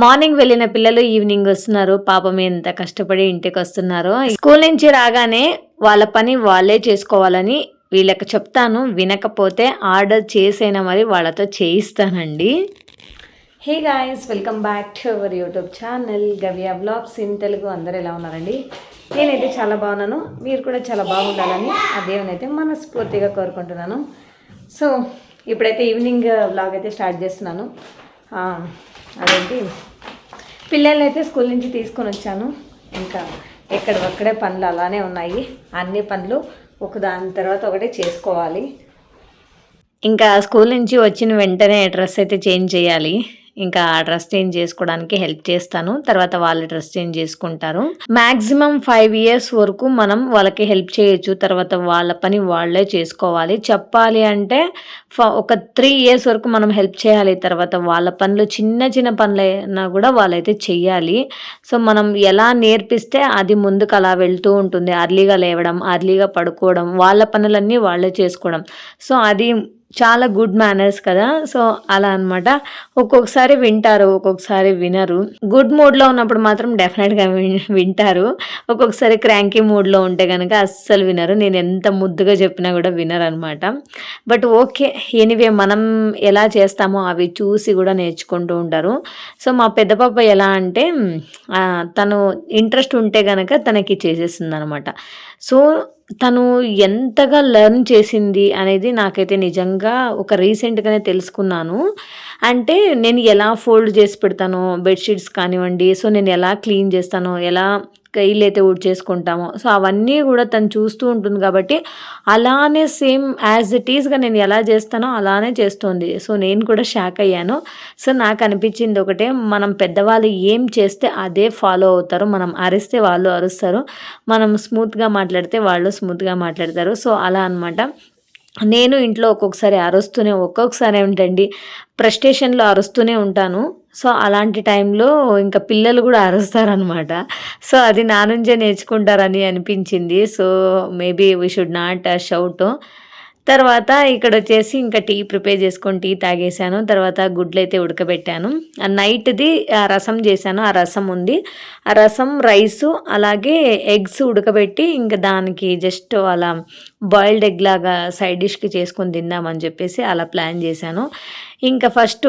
Morning వెళ్ళిన పిల్లలు evening వస్తున్నారు. పాపం ఎంత కష్టపడి ఇంటికి వస్తున్నారో. స్కూల్ నుంచి రాగానే వాళ్ళ పని వాళ్ళే చేసుకోవాలని వీళ్ళకి చెప్తాను. వినకపోతే ఆర్డర్ చేసైనా మరి వాళ్ళతో చేయిస్తానండి. Hey guys, welcome back to our YouTube channel Gavya vlogs in Telugu. అందరూ ఎలా ఉన్నారండి? నేనైతే చాలా బాగున్నాను. మీరు కూడా చాలా బాగుండాలని ఆ దేవునైతే మనస్ఫూర్తిగా కోరుకుంటున్నాను. సో ఇప్పుడైతే ఈవినింగ్ వ్లాగ్ అయితే స్టార్ట్ చేస్తున్నాను. అదేంటి, పిల్లల్ని అయితే స్కూల్ నుంచి తీసుకొని వచ్చాను. ఇంకా ఎక్కడొక్కడే పనులు అలానే ఉన్నాయి. అన్ని పనులు ఒకదాని తర్వాత ఒకటి చేసుకోవాలి. ఇంకా స్కూల్ నుంచి వచ్చిన వెంటనే డ్రెస్ అయితే చేంజ్ చేయాలి. ఇంకా ఆ డ్రెస్ చేంజ్ చేసుకోవడానికి హెల్ప్ చేస్తాను. తర్వాత వాళ్ళు డ్రెస్ చేంజ్ చేసుకుంటారు. మ్యాక్సిమం 5 years వరకు మనం వాళ్ళకి హెల్ప్ చేయొచ్చు. తర్వాత వాళ్ళ పని వాళ్ళే చేసుకోవాలి. చెప్పాలి అంటే ఒక 3 years వరకు మనం హెల్ప్ చేయాలి. తర్వాత వాళ్ళ పనులు చిన్న చిన్న పనులైనా కూడా వాళ్ళైతే చెయ్యాలి. సో మనం ఎలా నేర్పిస్తే అది ముందుకు అలా వెళ్తూ ఉంటుంది. అర్లీగా లేవడం, అర్లీగా పడుకోవడం, వాళ్ళ పనులన్నీ వాళ్ళే చేసుకోవడం. సో అది చాలా గుడ్ మేనర్స్ కదా. సో అలా అనమాట. ఒక్కొక్కసారి వింటారు, ఒక్కొక్కసారి వినరు. గుడ్ మూడ్లో ఉన్నప్పుడు మాత్రం డెఫినెట్గా వింటారు. ఒక్కొక్కసారి క్రాంకీ మూడ్లో ఉంటే కనుక అస్సలు వినరు. నేను ఎంత ముద్దుగా చెప్పినా కూడా వినరు అనమాట. బట్ ఓకే, ఎనీవే మనం ఎలా చేస్తామో అవి చూసి కూడా నేర్చుకుంటూ ఉంటారు. సో మా పెద్ద పాప ఎలా అంటే తను ఇంట్రెస్ట్ ఉంటే కనుక తనకి చేసేస్తుంది అనమాట. సో తను ఎంతగా లెర్న్ చేసింది అనేది నాకైతే నిజంగా ఒక రీసెంట్గానే తెలుసుకున్నాను. అంటే నేను ఎలా ఫోల్డ్ చేసి పెడతానో బెడ్షీట్స్ కానివ్వండి, సో నేను ఎలా క్లీన్ చేస్తానో, ఎలా ఇల్లు అయితే చేసుకుంటామో, సో అవన్నీ కూడా తను చూస్తూ ఉంటుంది. కాబట్టి అలానే సేమ్ యాజ్ ఇట్ ఈస్గా నేను ఎలా చేస్తానో అలానే చేస్తుంది. సో నేను కూడా షాక్ అయ్యాను. సో నాకు అనిపించింది ఒకటే, మనం పెద్దవాళ్ళు ఏం చేస్తే అదే ఫాలో అవుతారు. మనం అరిస్తే వాళ్ళు అరుస్తారు, మనం స్మూత్గా మాట్లాడితే వాళ్ళు స్మూత్గా మాట్లాడతారు. సో అలా అనమాట. నేను ఇంట్లో ఒక్కొక్కసారి ఏంటండి ఫ్రస్ట్రేషన్లో అరుస్తూనే ఉంటాను. సో అలాంటి టైంలో ఇంకా పిల్లలు కూడా అరుస్తారనమాట. సో అది నా నుంచే నేర్చుకుంటారని అనిపించింది. So maybe we should not shout. తర్వాత ఇక్కడ వచ్చేసి ఇంకా టీ ప్రిపేర్ చేసుకొని టీ తాగేసాను. తర్వాత గుడ్లు అయితే ఉడకబెట్టాను. నైట్ది రసం చేశాను, ఆ రసం ఉంది. ఆ రసం, రైసు, అలాగే ఎగ్స్ ఉడకబెట్టి ఇంకా దానికి జస్ట్ అలా బాయిల్డ్ ఎగ్ లాగా సైడ్ డిష్కి చేసుకొని తిందామని చెప్పేసి అలా ప్లాన్ చేశాను. ఇంకా ఫస్ట్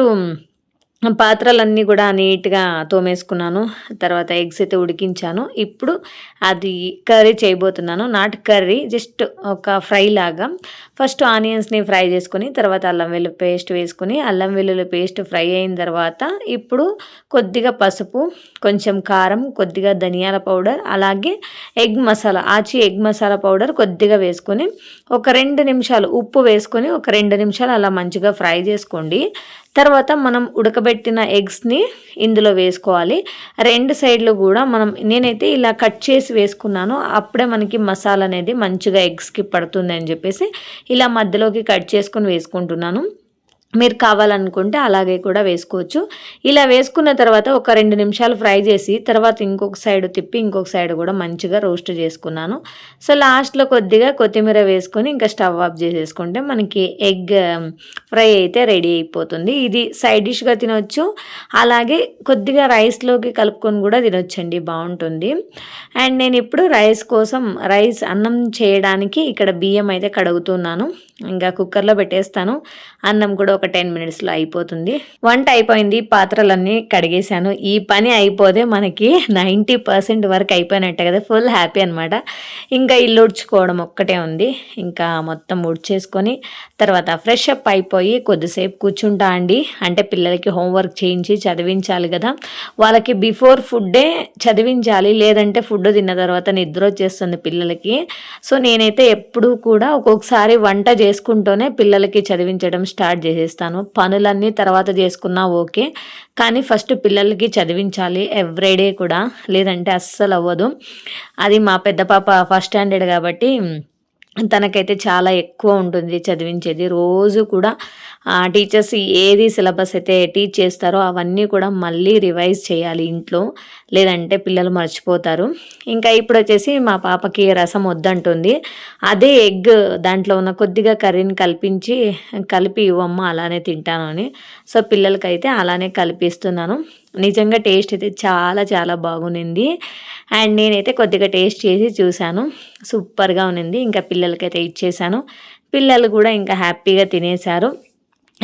పాత్రలన్నీ కూడా నీట్గా తోమేసుకున్నాను. తర్వాత ఎగ్స్ అయితే ఉడికించాను. ఇప్పుడు అది కర్రీ చేయబోతున్నాను. నాట్ కర్రీ, జస్ట్ ఒక ఫ్రై లాగా. ఫస్ట్ ఆనియన్స్ని ఫ్రై చేసుకొని తర్వాత అల్లం వెల్లుల్లి పేస్ట్ వేసుకొని, అల్లం వెల్లుల్లి పేస్ట్ ఫ్రై అయిన తర్వాత ఇప్పుడు కొద్దిగా పసుపు, కొంచెం కారం, కొద్దిగా ధనియాల పౌడర్, అలాగే egg masala, egg masala powder కొద్దిగా వేసుకొని ఒక 2 నిమిషాలు ఉప్పు వేసుకొని ఒక 2 నిమిషాలు అలా మంచిగా ఫ్రై చేసుకోండి. తర్వాత మనం ఉడకబెట్టిన ఎగ్స్ని ఇందులో వేసుకోవాలి. 2 సైడ్లు కూడా నేనైతే ఇలా కట్ చేసి వేసుకున్నాను. అప్పుడే మనకి మసాలా అనేది మంచిగా ఎగ్స్కి పడుతుంది అని చెప్పేసి ఇలా మధ్యలోకి కట్ చేసుకొని వేసుకుంటున్నాను. మీరు కావాలనుకుంటే అలాగే కూడా వేసుకోవచ్చు. ఇలా వేసుకున్న తర్వాత ఒక 2 నిమిషాలు ఫ్రై చేసి తర్వాత ఇంకొక సైడ్ తిప్పి ఇంకొక సైడ్ కూడా మంచిగా రోస్ట్ చేసుకున్నాను. సో లాస్ట్లో కొద్దిగా కొత్తిమీర వేసుకొని ఇంకా స్టవ్ ఆఫ్ చేసేసుకుంటే మనకి ఎగ్ ఫ్రై అయితే రెడీ అయిపోతుంది. ఇది సైడ్ డిష్గా తినొచ్చు, అలాగే కొద్దిగా రైస్లోకి కలుపుకొని కూడా తినొచ్చండి, బాగుంటుంది. అండ్ నేను ఇప్పుడు అన్నం చేయడానికి ఇక్కడ బియ్యం అయితే కడుగుతున్నాను. ఇంకా కుక్కర్లో పెట్టేస్తాను. అన్నం కూడా ఒక 10 minutesలో అయిపోతుంది. వంట అయిపోయింది, పాత్రలన్నీ కడిగేశాను. ఈ పని అయిపోతే మనకి 90% వరకు అయిపోయినట్టే కదా, ఫుల్ హ్యాపీ అనమాట. ఇంకా ఇల్లు ఉడ్చుకోవడం ఒక్కటే ఉంది. ఇంకా మొత్తం ఉడ్చేసుకొని తర్వాత ఫ్రెష్ అప్ అయిపోయి కొద్దిసేపు కూర్చుంటా అండి. అంటే పిల్లలకి హోంవర్క్ చేయించి చదివించాలి కదా. వాళ్ళకి బిఫోర్ ఫుడ్డే చదివించాలి, లేదంటే ఫుడ్ తిన్న తర్వాత నిద్ర వచ్చేస్తుంది పిల్లలకి. సో నేనైతే ఎప్పుడూ కూడా ఒక్కొక్కసారి వంట చేసుకుంటూనే పిల్లలకి చదివించడం స్టార్ట్ చేసేస్తాను. పనులన్నీ తర్వాత చేసుకున్నా ఓకే, కానీ ఫస్ట్ పిల్లలకి చదివించాలి ఎవ్రీడే కూడా, లేదంటే అస్సలు అవ్వదు. అది మా పెద్ద పాప ఫస్ట్ స్టాండర్డ్ కాబట్టి తనకైతే చాలా ఎక్కువ ఉంటుంది చదివించేది. రోజు కూడా టీచర్స్ ఏది సిలబస్ అయితే టీచ్ చేస్తారో అవన్నీ కూడా మళ్ళీ రివైజ్ చేయాలి ఇంట్లో, లేదంటే పిల్లలు మర్చిపోతారు. ఇంకా ఇప్పుడు వచ్చేసి మా పాపకి రసం వద్దంటుంది. అదే ఎగ్ దాంట్లో ఉన్న కొద్దిగా కర్రీని కలిపి ఇవ్వమ్మ అలానే తింటాను అని. సో పిల్లలకైతే అలానే కలిపిస్తున్నాను. నిజంగా టేస్ట్ అయితే చాలా చాలా బాగునింది. అండ్ నేనైతే కొద్దిగా టేస్ట్ చేసి చూశాను, సూపర్గా ఉన్నింది. ఇంకా పిల్లలకైతే ఇచ్చేసాను, పిల్లలు కూడా ఇంకా హ్యాపీగా తినేశారు.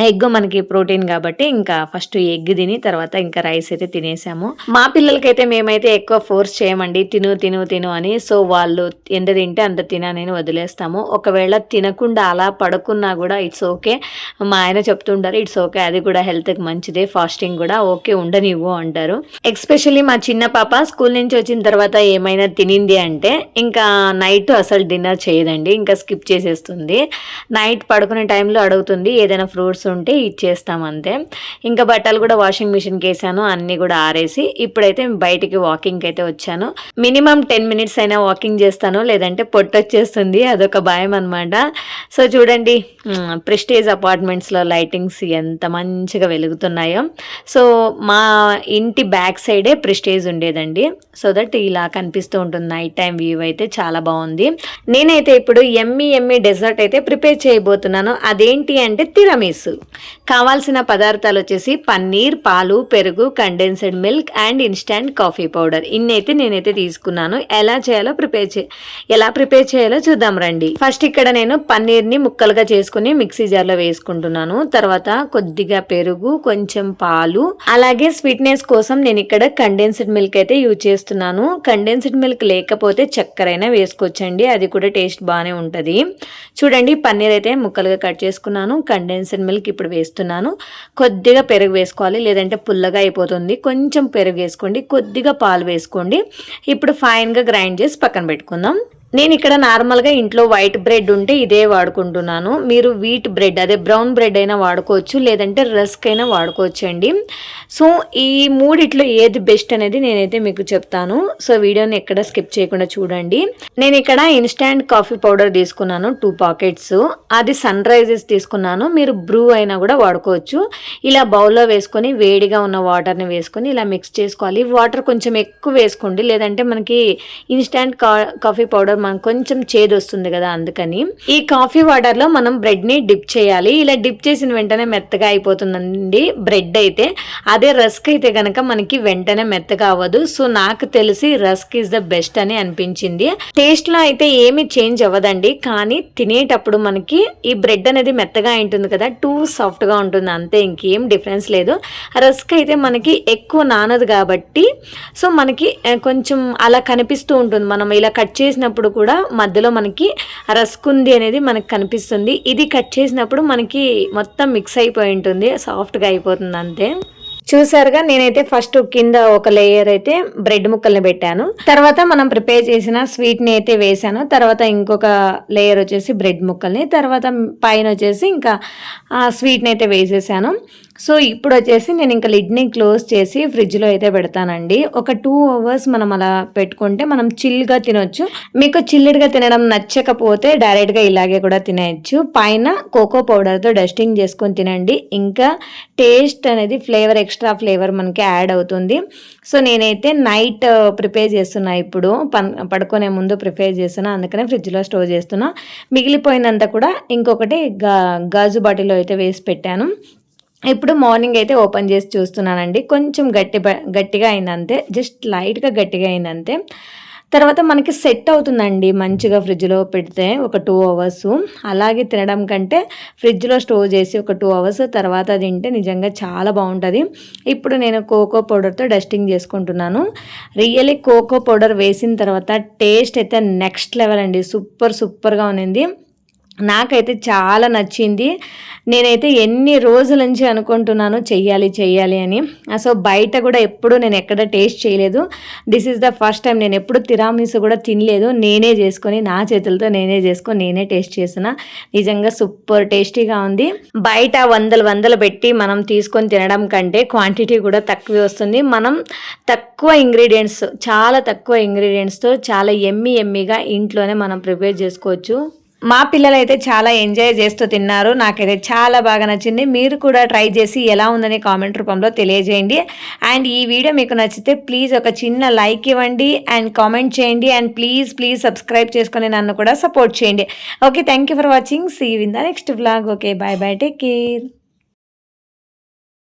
ఎగ్ మనకి ప్రోటీన్ కాబట్టి ఇంకా ఫస్ట్ ఎగ్ తిని తర్వాత ఇంకా రైస్ అయితే తినేసాము. మా పిల్లలకైతే మేమైతే ఎక్కువ ఫోర్స్ చేయమండి, తిను తిను తిను అని. సో వాళ్ళు ఎంత తింటే అంత తినని వదిలేస్తాము. ఒకవేళ తినకుండా అలా పడుకున్నా కూడా ఇట్స్ ఓకే, మా ఆయన చెప్తుంటారు ఇట్స్ ఓకే, అది కూడా హెల్త్కి మంచిదే, ఫాస్టింగ్ కూడా ఓకే ఉండనివ్వు అంటారు. ఎస్పెషల్లీ మా చిన్న పాప స్కూల్ నుంచి వచ్చిన తర్వాత ఏమైనా తినింది అంటే ఇంకా నైట్ అసలు డిన్నర్ చేయదండి, ఇంకా స్కిప్ చేసేస్తుంది. నైట్ పడుకునే టైంలో అడుగుతుంది, ఏదైనా ఫ్రూట్స్ ఉంటే ఇచ్చేస్తాం అంతే. ఇంకా బట్టలు కూడా వాషింగ్ మిషన్కి వేసాను, అన్నీ కూడా ఆరేసి ఇప్పుడైతే బయటికి వాకింగ్కి అయితే వచ్చాను. మినిమం 10 minutes అయినా వాకింగ్ చేస్తాను, లేదంటే పొట్టొచ్చేస్తుంది, అదొక భయం అనమాట. సో చూడండి ప్రెస్టేజ్ అపార్ట్మెంట్స్లో లైటింగ్స్ ఎంత మంచిగా వెలుగుతున్నాయో. సో మా ఇంటి బ్యాక్ సైడే ప్రెస్టేజ్ ఉండేదండి, సో దట్ ఇలా కనిపిస్తూ ఉంటుంది నైట్ టైం వ్యూ అయితే చాలా బాగుంది. నేనైతే ఇప్పుడు ఎమ్మి డెజర్ట్ అయితే ప్రిపేర్ చేయబోతున్నాను. అదేంటి అంటే తిరమీసు. కావాల్సిన పదార్థాలు వచ్చేసి పన్నీర్, పాలు, పెరుగు, condensed milk and instant coffee powder. ఇన్నైతే నేనైతే తీసుకున్నాను. ఎలా ప్రిపేర్ చేయాలో చూద్దాం రండి. ఫస్ట్ ఇక్కడ నేను పన్నీర్ని ముక్కలుగా చేసుకుని మిక్సీ జార్లో వేసుకుంటున్నాను. తర్వాత కొద్దిగా పెరుగు, కొంచెం పాలు, అలాగే స్వీట్నెస్ కోసం నేను ఇక్కడ కండెన్స్డ్ మిల్క్ అయితే యూజ్ చేస్తున్నాను. కండెన్స్డ్ మిల్క్ లేకపోతే చక్కెర అయినా వేసుకోవచ్చండి, అది కూడా టేస్ట్ బాగానే ఉంటుంది. చూడండి పన్నీర్ అయితే ముక్కలుగా కట్ చేసుకున్నాను, కండెన్స్డ్ మిల్క్ ఇప్పుడు వేస్తున్నాను. కొద్దిగా పెరుగు వేసుకోవాలి, లేదంటే పుల్లగా అయిపోతుంది. కొంచెం పెరుగు వేసుకోండి, కొద్దిగా పాలు వేసుకోండి. ఇప్పుడు ఫైన్గా గ్రైండ్ చేసి పక్కన పెట్టుకుందాం. నేను ఇక్కడ నార్మల్గా ఇంట్లో వైట్ బ్రెడ్ ఉంటే ఇదే వాడుకుంటున్నాను. మీరు వీట్ బ్రెడ్, అదే బ్రౌన్ బ్రెడ్ అయినా వాడుకోవచ్చు, లేదంటే రస్క్ అయినా వాడుకోవచ్చు అండి. సో ఈ మూడిట్లో ఏది బెస్ట్ అనేది నేనైతే మీకు చెప్తాను. సో వీడియోని ఎక్కడ స్కిప్ చేయకుండా చూడండి. నేను ఇక్కడ ఇన్స్టాంట్ కాఫీ పౌడర్ తీసుకున్నాను 2 packets. అది సన్ రైజెస్ తీసుకున్నాను, మీరు బ్రూ అయినా కూడా వాడుకోవచ్చు. ఇలా బౌల్లో వేసుకొని వేడిగా ఉన్న వాటర్ని వేసుకొని ఇలా మిక్స్ చేసుకోవాలి. వాటర్ కొంచెం ఎక్కువ వేసుకోండి, లేదంటే మనకి ఇన్స్టాంట్ కాఫీ పౌడర్ మనకు కొంచెం చేదు వస్తుంది కదా, అందుకని. ఈ కాఫీ వాటర్ లో మనం బ్రెడ్ ని డిప్ చేయాలి. ఇలా డిప్ చేసిన వెంటనే మెత్తగా అయిపోతుందండి బ్రెడ్ అయితే. అదే రస్క్ అయితే గనక మనకి వెంటనే మెత్తగా అవ్వదు. సో నాకు తెలిసి రస్క్ ఈజ్ ద బెస్ట్ అని అనిపించింది. టేస్ట్ లో అయితే ఏమి చేంజ్ అవ్వదండి, కానీ తినేటప్పుడు మనకి ఈ బ్రెడ్ అనేది మెత్తగా ఉంటుంది కదా, టూ సాఫ్ట్ గా ఉంటుంది అంతే, ఇంకేం డిఫరెన్స్ లేదు. రస్క్ అయితే మనకి ఎక్కువ నానదు కాబట్టి సో మనకి కొంచెం అలా కనిపిస్తూ ఉంటుంది. మనం ఇలా కట్ చేసినప్పుడు కూడా మధ్యలో మనకి రస్క్ ఉంది అనేది మనకు కనిపిస్తుంది. ఇది కట్ చేసినప్పుడు మనకి మొత్తం మిక్స్ అయిపోయి ఉంటుంది, సాఫ్ట్గా అయిపోతుంది అంతే. చూసారుగా నేనైతే ఫస్ట్ కింద ఒక లేయర్ అయితే బ్రెడ్ ముక్కల్ని పెట్టాను, తర్వాత మనం ప్రిపేర్ చేసిన స్వీట్ని అయితే వేసాను, తర్వాత ఇంకొక లేయర్ వచ్చేసి బ్రెడ్ ముక్కల్ని, తర్వాత పైన వచ్చేసి ఇంకా స్వీట్ని అయితే వేసేసాను. సో ఇప్పుడు వచ్చేసి నేను ఇంకా లిడ్ని క్లోజ్ చేసి ఫ్రిడ్జ్లో అయితే పెడతానండి. ఒక 2 hours మనం అలా పెట్టుకుంటే మనం చిల్గా తినొచ్చు. మీకు చిల్లుడ్గా తినడం నచ్చకపోతే డైరెక్ట్గా ఇలాగే కూడా తినేయచ్చు. పైన కోకో పౌడర్తో డస్టింగ్ చేసుకొని తినండి, ఇంకా టేస్ట్ అనేది ఎక్స్ట్రా ఫ్లేవర్ మనకి యాడ్ అవుతుంది. సో నేనైతే నైట్ ప్రిపేర్ చేస్తున్నా, ఇప్పుడు పడుకునే ముందు ప్రిపేర్ చేస్తున్నా, అందుకనే ఫ్రిడ్జ్లో స్టోర్ చేస్తున్నా. మిగిలిపోయినంత కూడా ఇంకొకటి గాజు బాటిల్లో అయితే వేసి పెట్టాను. ఇప్పుడు మార్నింగ్ అయితే ఓపెన్ చేసి చూస్తున్నానండి, కొంచెం గట్టిగా అయిందంతే, జస్ట్ లైట్గా గట్టిగా అయిందంతే. తర్వాత మనకి సెట్ అవుతుందండి మంచిగా ఫ్రిడ్జ్లో పెడితే ఒక 2 hours. అలాగే తినడం కంటే ఫ్రిడ్జ్లో స్టోర్ చేసి ఒక 2 hours తర్వాత తింటే నిజంగా చాలా బాగుంటుంది. ఇప్పుడు నేను కోకో పౌడర్తో డస్టింగ్ చేసుకుంటున్నాను. రియల్లీ కోకో పౌడర్ వేసిన తర్వాత టేస్ట్ అయితే నెక్స్ట్ లెవెల్ అండి, సూపర్గా ఉన్నింది. నాకైతే చాలా నచ్చింది. నేనైతే ఎన్ని రోజుల నుంచి అనుకుంటున్నాను చెయ్యాలి అని. సో బయట కూడా ఎప్పుడు నేను ఎక్కడ టేస్ట్ చేయలేదు. This is the first time. నేను ఎప్పుడు తిరామిసు కూడా తినలేదు, నేనే చేసుకొని నా చేతులతో నేనే టేస్ట్ చేసిన. నిజంగా సూపర్ టేస్టీగా ఉంది. బయట వందలు పెట్టి మనం తీసుకొని తినడం కంటే క్వాంటిటీ కూడా తక్కువ వస్తుంది. మనం చాలా తక్కువ ఇంగ్రీడియంట్స్తో చాలా ఎమ్మిగా ఇంట్లోనే మనం ప్రిపేర్ చేసుకోవచ్చు. మా పిల్లలు అయితే చాలా ఎంజాయ్ చేస్తూ తిన్నారు, నాకైతే చాలా బాగా నచ్చింది. మీరు కూడా ట్రై చేసి ఎలా ఉందని కామెంట్ రూపంలో తెలియజేయండి. అండ్ ఈ వీడియో మీకు నచ్చితే ప్లీజ్ ఒక చిన్న లైక్ ఇవ్వండి అండ్ కామెంట్ చేయండి. అండ్ ప్లీజ్ సబ్స్క్రైబ్ చేసుకొని నన్ను కూడా సపోర్ట్ చేయండి. Okay, thank you for watching. See you in the next vlog. Okay, bye, take care.